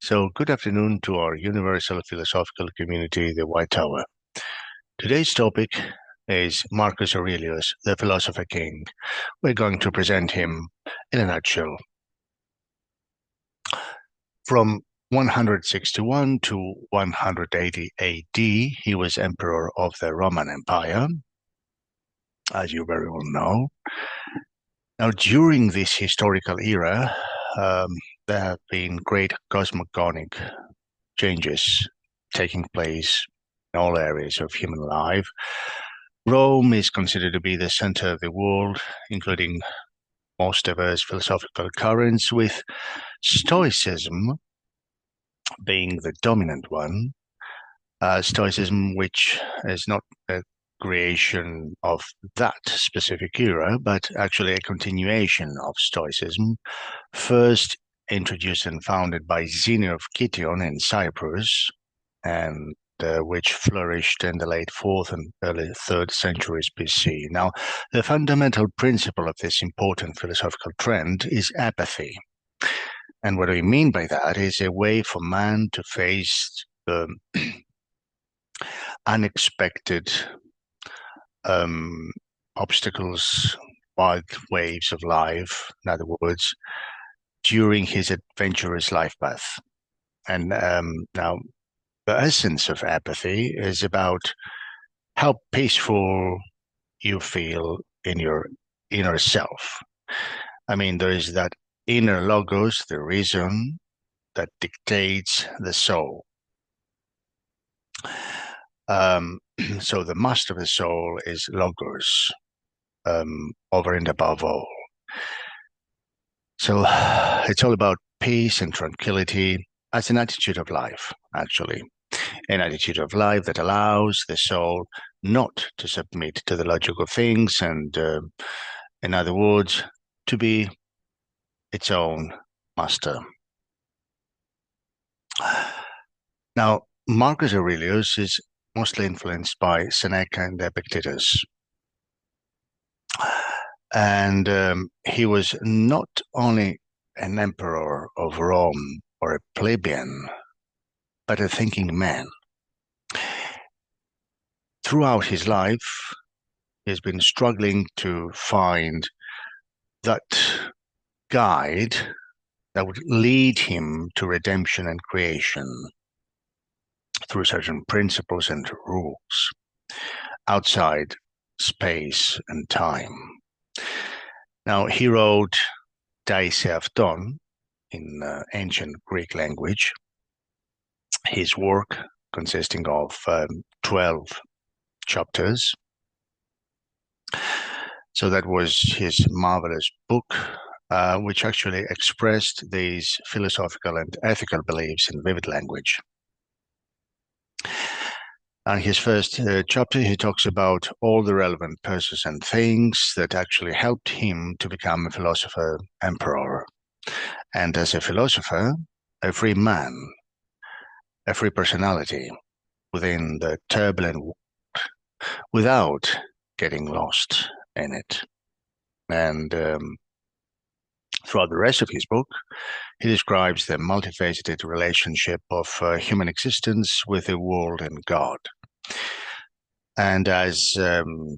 So good afternoon to our universal philosophical community, the White Tower. Today's topic is Marcus Aurelius, the Philosopher King. We're going to present him in a nutshell. From 161 to 180 AD, he was emperor of the Roman Empire, as you very well know. Now, during this historical era, there have been great cosmogonic changes taking place in all areas of human life. Rome is considered to be the center of the world, including most diverse philosophical currents, with Stoicism being the dominant one. Stoicism, which is not a creation of that specific era, but actually a continuation of Stoicism, first introduced and founded by Zeno of Citium in Cyprus, and which flourished in the late 4th and early 3rd centuries BC. Now, the fundamental principle of this important philosophical trend is apathy. And what we mean by that is a way for man to face the unexpected obstacles, wild waves of life, in other words, during his adventurous life path. And now, the essence of apathy is about how peaceful you feel in your inner self. I mean, there is that inner logos, the reason that dictates the soul. So the master of the soul is logos, over and above all. So it's all about peace and tranquility as an attitude of life, actually. An attitude of life that allows the soul not to submit to the logic of things and, in other words, to be its own master. Now, Marcus Aurelius is mostly influenced by Seneca and Epictetus. And he was not only an emperor of Rome or a plebeian, but a thinking man. Throughout his life, he has been struggling to find that guide that would lead him to redemption and creation through certain principles and rules outside space and time. Now, he wrote Daise Avton in ancient Greek language. His work consisting of 12 chapters. So that was his marvelous book, which actually expressed these philosophical and ethical beliefs in vivid language. In his first chapter, he talks about all the relevant persons and things that actually helped him to become a philosopher emperor. And as a philosopher, a free man, a free personality within the turbulent world without getting lost in it. And throughout the rest of his book, he describes the multifaceted relationship of human existence with the world and God. And as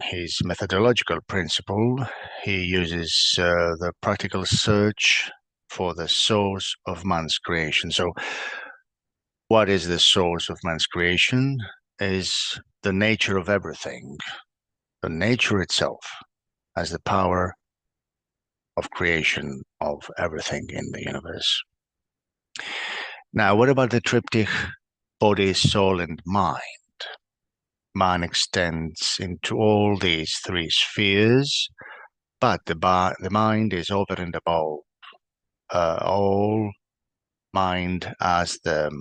his methodological principle, he uses the practical search for the source of man's creation. So what is the source of man's creation? Is the nature of everything, the nature itself as the power of creation of everything in the universe. Now, what about the triptych body, soul, and mind? Man extends into all these three spheres, but the mind is over and above all. Mind as the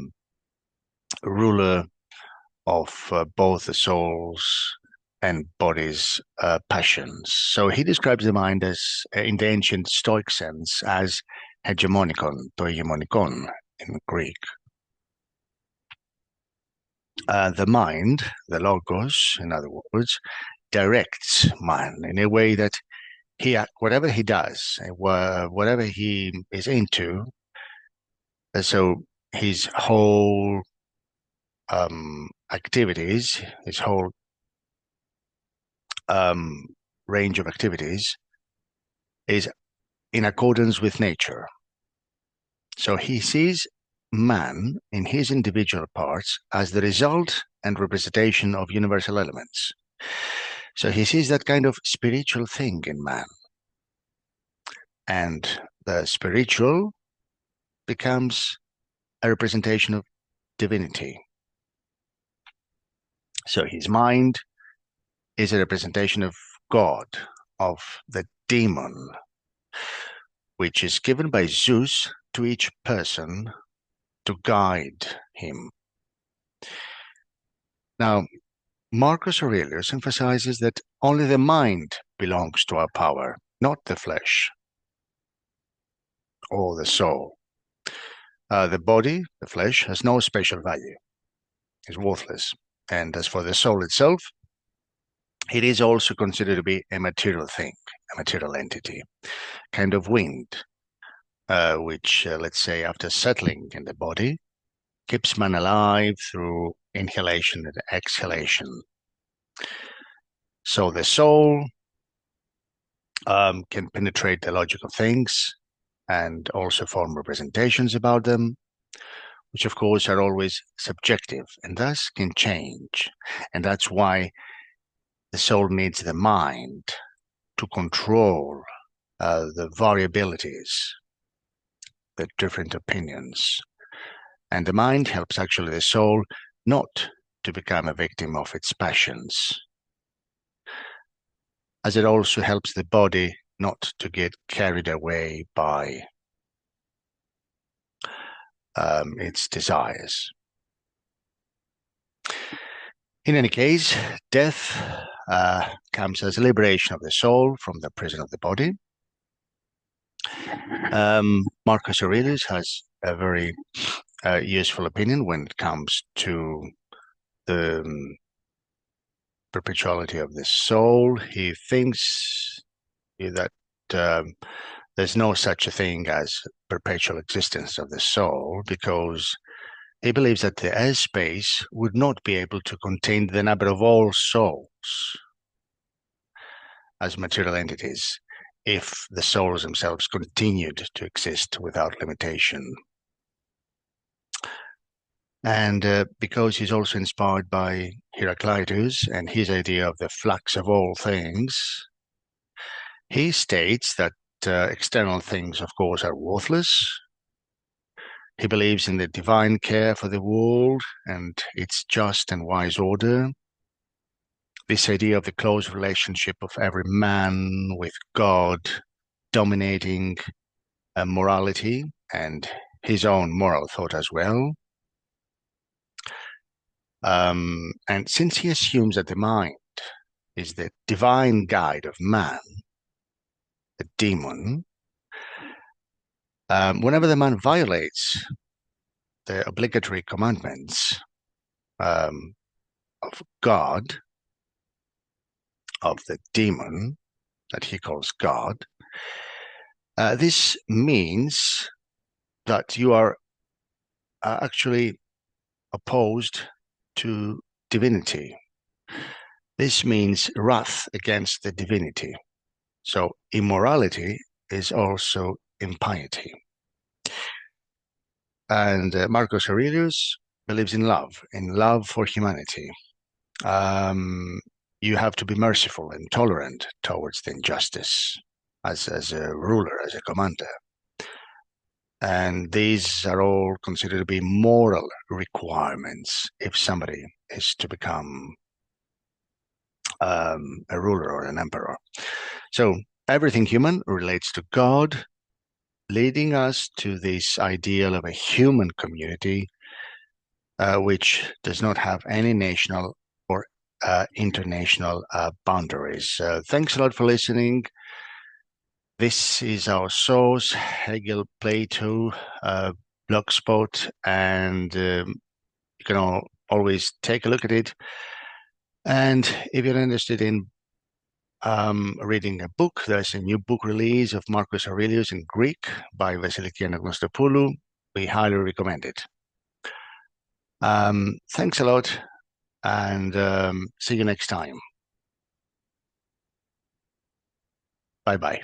ruler of both the soul's and body's passions. So he describes the mind as, in the ancient Stoic sense, as hegemonikon, to hegemonikon in Greek. The mind, the logos, in other words, directs man in a way that whatever he does, whatever he is into, so his whole activities, his whole range of activities is in accordance with nature. So he sees man in his individual parts as the result and representation of universal elements. So he sees that kind of spiritual thing in man. And the spiritual becomes a representation of divinity. So his mind is a representation of God, of the demon, which is given by Zeus to each person to guide him. Now, Marcus Aurelius emphasizes that only the mind belongs to our power, not the flesh or the soul. The body, the flesh, has no special value. It's worthless. And as for the soul itself, it is also considered to be a material thing, a material entity, kind of wind, which, let's say, after settling in the body, keeps man alive through inhalation and exhalation. So the soul can penetrate the logic of things and also form representations about them, which of course are always subjective and thus can change. And that's why the soul needs the mind to control the variabilities, the different opinions. And the mind helps actually the soul not to become a victim of its passions, as it also helps the body not to get carried away by its desires. In any case, death comes as liberation of the soul from the prison of the body. Marcus Aurelius has a very useful opinion when it comes to the perpetuality of the soul. He thinks that there's no such a thing as perpetual existence of the soul, because he believes that the airspace would not be able to contain the number of all souls as material entities if the souls themselves continued to exist without limitation. And because he's also inspired by Heraclitus and his idea of the flux of all things, he states that external things, of course, are worthless. He believes in the divine care for the world and its just and wise order. This idea of the close relationship of every man with God dominating morality and his own moral thought as well. And since he assumes that the mind is the divine guide of man, the demon, whenever the man violates the obligatory commandments of God, of the demon that he calls God, this means that you are actually opposed to divinity. This means wrath against the divinity. So immorality is also impiety. And Marcus Aurelius believes in love for humanity. You have to be merciful and tolerant towards the injustice as a ruler, as a commander. And these are all considered to be moral requirements if somebody is to become a ruler or an emperor. So everything human relates to God, leading us to this ideal of a human community which does not have any national or international boundaries. Thanks a lot for listening. This is our source, Hegel, Plato, Blogspot, and you can always take a look at it. And if you're interested in reading a book, there's a new book release of Marcus Aurelius in Greek by Vasiliki Anagnostopoulou. We highly recommend it. Thanks a lot, and see you next time. Bye-bye.